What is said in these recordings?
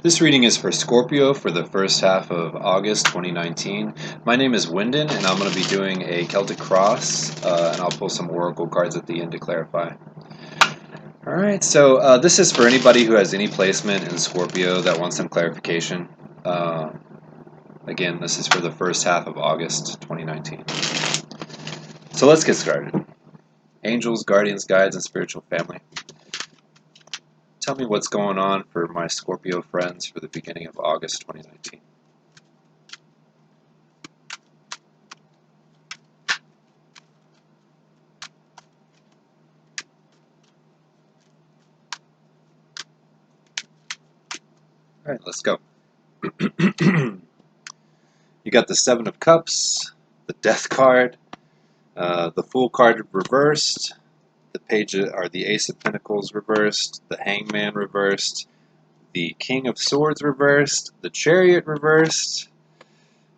This reading is for Scorpio for the first half of August 2019. My name is Wyndon, and I'm going to be doing a Celtic Cross, and I'll pull some Oracle cards at the end to clarify. Alright, so this is for anybody who has any placement in Scorpio that wants some clarification. Again, this is for the first half of August 2019. So let's get started. Angels, guardians, guides, and spiritual family. Tell me what's going on for my Scorpio friends for the beginning of August 2019. Alright, let's go. You got the Seven of Cups, the Death card, the Fool card reversed, the Page or the Ace of Pentacles reversed, the Hangman reversed, the King of Swords reversed, the Chariot reversed,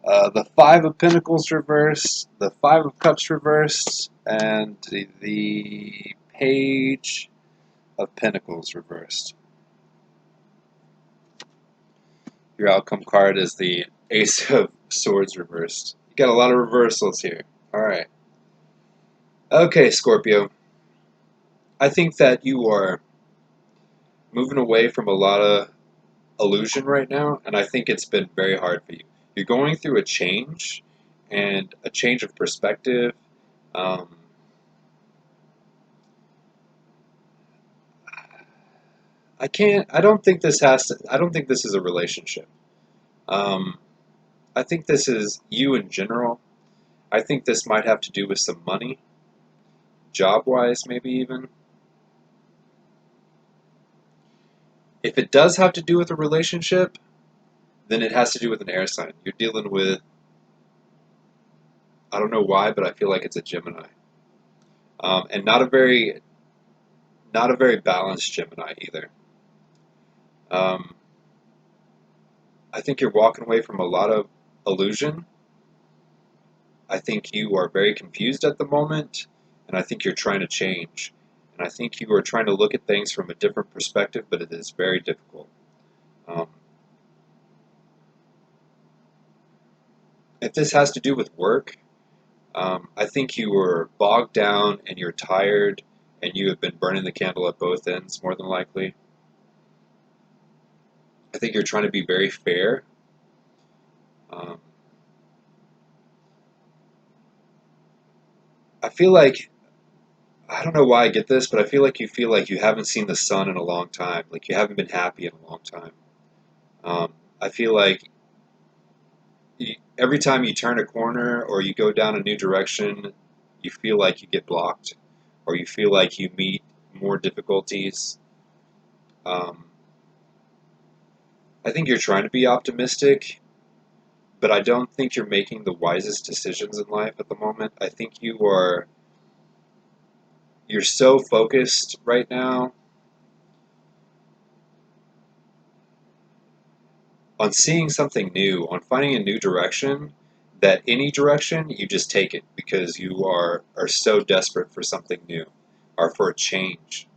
the Five of Pentacles reversed, the Five of Cups reversed, and the Page of Pentacles reversed. Your outcome card is the Ace of Swords reversed. You got a lot of reversals here. Alright. Okay, Scorpio. I think that you are moving away from a lot of illusion right now, and I think it's been very hard for you. You're going through a change, and a change of perspective. I don't think this is a relationship. I think this is you in general. I think this might have to do with some money, job-wise maybe even. If it does have to do with a relationship, then it has to do with an air sign. You're dealing with, I don't know why, but I feel like it's a Gemini. And not a very balanced Gemini either. I think you're walking away from a lot of illusion. I think you are very confused at the moment, and I think you're trying to change. And I think you are trying to look at things from a different perspective, but it is very difficult. If this has to do with work, I think you were bogged down and you're tired, and you have been burning the candle at both ends, more than likely. I think you're trying to be very fair. I feel like, I don't know why I get this, but I feel like you haven't seen the sun in a long time. Like you haven't been happy in a long time. I feel like every time you turn a corner or you go down a new direction, you feel like you get blocked, or you feel like you meet more difficulties. I think you're trying to be optimistic, but I don't think you're making the wisest decisions in life at the moment. I think you're so focused right now on seeing something new, on finding a new direction, that any direction, you just take it because you are so desperate for something new or for a change,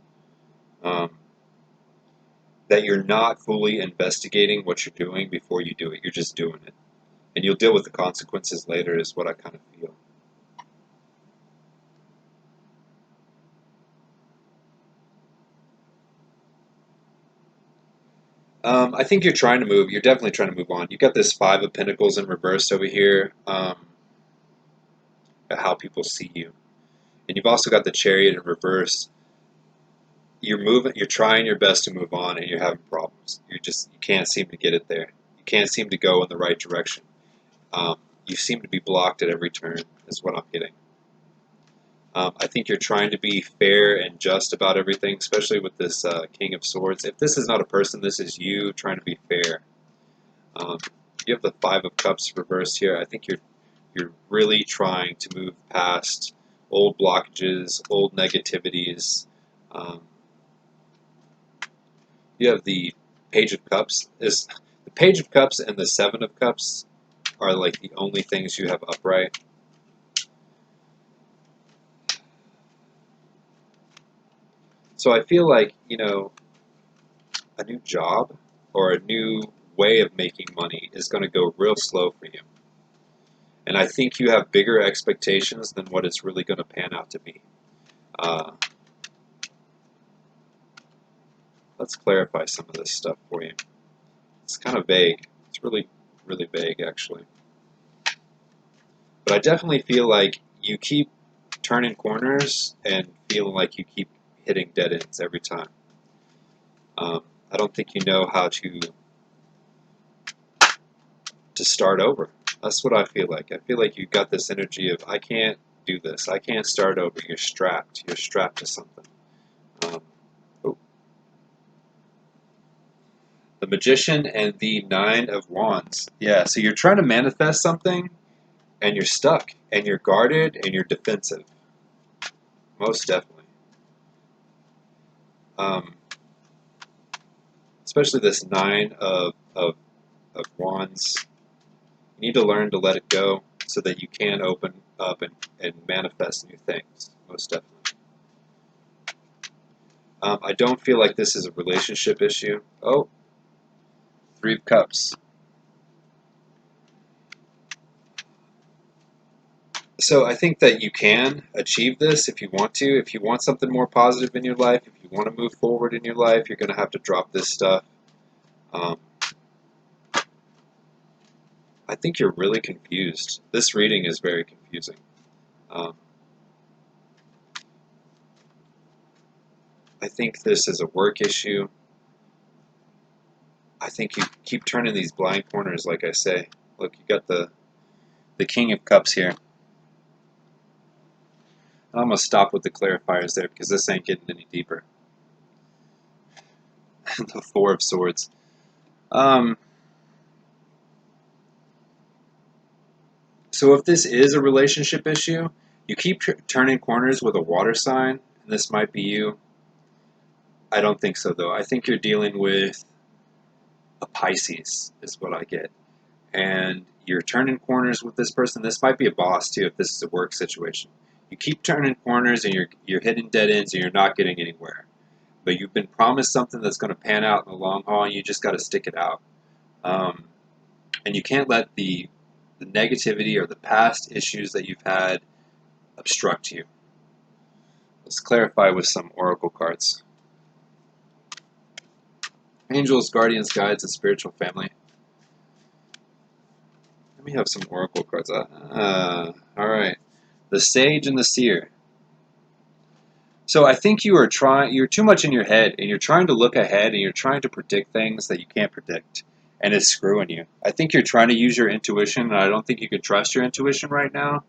that you're not fully investigating what you're doing before you do it. You're just doing it. And you'll deal with the consequences later is what I kind of feel. I think you're trying to move. You're definitely trying to move on. You got this Five of Pentacles in reverse over here, how people see you. And you've also got the Chariot in reverse. You're trying your best to move on, and you're having problems. You can't seem to get it there. You can't seem to go in the right direction. You seem to be blocked at every turn, is what I'm getting. I think you're trying to be fair and just about everything, especially with this King of Swords. If this is not a person, this is you trying to be fair. You have the Five of Cups reversed here. I think you're really trying to move past old blockages, old negativities. You have the Page of Cups. The Page of Cups and the Seven of Cups are like the only things you have upright. So I feel like, a new job or a new way of making money is going to go real slow for you. And I think you have bigger expectations than what it's really going to pan out to be. Let's clarify some of this stuff for you. It's kind of vague. It's really, really vague, actually. But I definitely feel like you keep turning corners and feeling like you keep hitting dead ends every time. I don't think you know how to start over. That's what I feel like. I feel like you've got this energy of, I can't do this. I can't start over. You're strapped. You're strapped to something. Oh. The Magician and the Nine of Wands. Yeah, so you're trying to manifest something, and you're stuck, and you're guarded, and you're defensive. Most definitely. Especially this Nine of Wands. You need to learn to let it go so that you can open up and manifest new things. Most definitely. I don't feel like this is a relationship issue. Oh, Three of Cups. So I think that you can achieve this if you want to. If you want something more positive in your life, if you want to move forward in your life, you're going to have to drop this stuff. I think you're really confused. This reading is very confusing. I think this is a work issue. I think you keep turning these blind corners, like I say. Look, you got the King of Cups here. I'm going to stop with the clarifiers there because this ain't getting any deeper. The Four of Swords. So if this is a relationship issue, you keep turning corners with a water sign, and this might be you. I don't think so, though. I think you're dealing with a Pisces, is what I get. And you're turning corners with this person. This might be a boss, too, if this is a work situation. You keep turning corners, and you're hitting dead ends, and you're not getting anywhere. But you've been promised something that's going to pan out in the long haul, and you just got to stick it out. And you can't let the negativity or the past issues that you've had obstruct you. Let's clarify with some oracle cards. Angels, guardians, guides, and spiritual family. Let me have some oracle cards. All right. The Sage and the Seer. So I think you're too much in your head, and you're trying to look ahead, and you're trying to predict things that you can't predict, and it's screwing you. I think you're trying to use your intuition, and I don't think you can trust your intuition right now.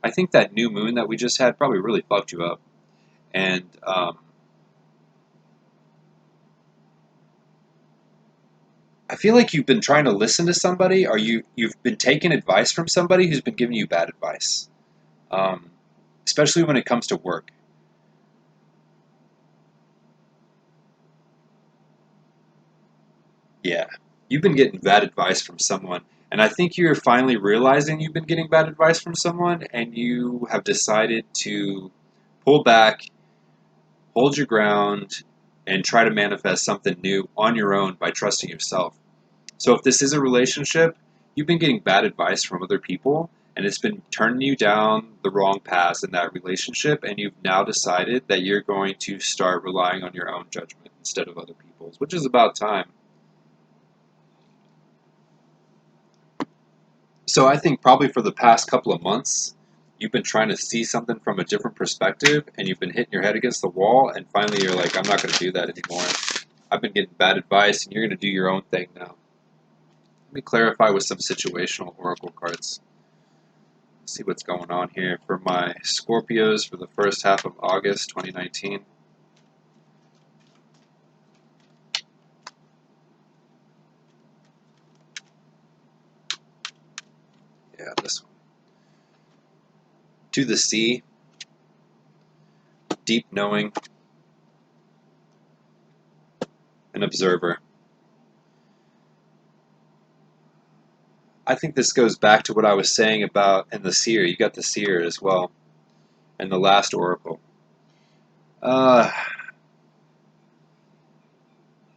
I think that new moon that we just had probably really fucked you up. And I feel like you've been trying to listen to somebody, or you've been taking advice from somebody who's been giving you bad advice, especially when it comes to work. Yeah, you've been getting bad advice from someone, and I think you're finally realizing you've been getting bad advice from someone, and you have decided to pull back, hold your ground, and try to manifest something new on your own by trusting yourself. So if this is a relationship, you've been getting bad advice from other people, and it's been turning you down the wrong path in that relationship, and you've now decided that you're going to start relying on your own judgment instead of other people's, which is about time. So I think probably for the past couple of months, you've been trying to see something from a different perspective, and you've been hitting your head against the wall, and finally you're like, I'm not going to do that anymore. I've been getting bad advice, and you're going to do your own thing now. Let me clarify with some situational oracle cards. See what's going on here for my Scorpios for the first half of August 2019. Yeah, this one. To the Sea, Deep Knowing, an Observer. I think this goes back to what I was saying about in the Seer. You got the Seer as well, and the last Oracle.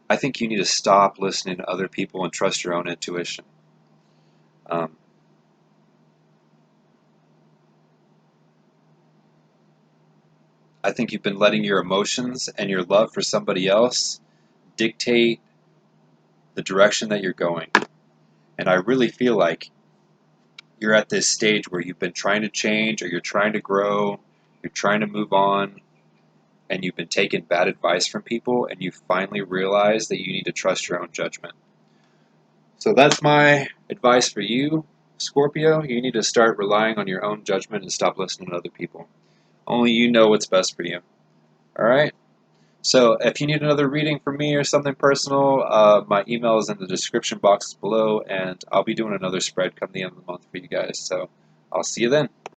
I think you need to stop listening to other people and trust your own intuition. I think you've been letting your emotions and your love for somebody else dictate the direction that you're going. And I really feel like you're at this stage where you've been trying to change, or you're trying to grow, you're trying to move on, and you've been taking bad advice from people, and you finally realize that you need to trust your own judgment. So that's my advice for you, Scorpio. You need to start relying on your own judgment and stop listening to other people. Only you know what's best for you. All right? So if you need another reading from me or something personal, my email is in the description box below, and I'll be doing another spread come the end of the month for you guys. So I'll see you then.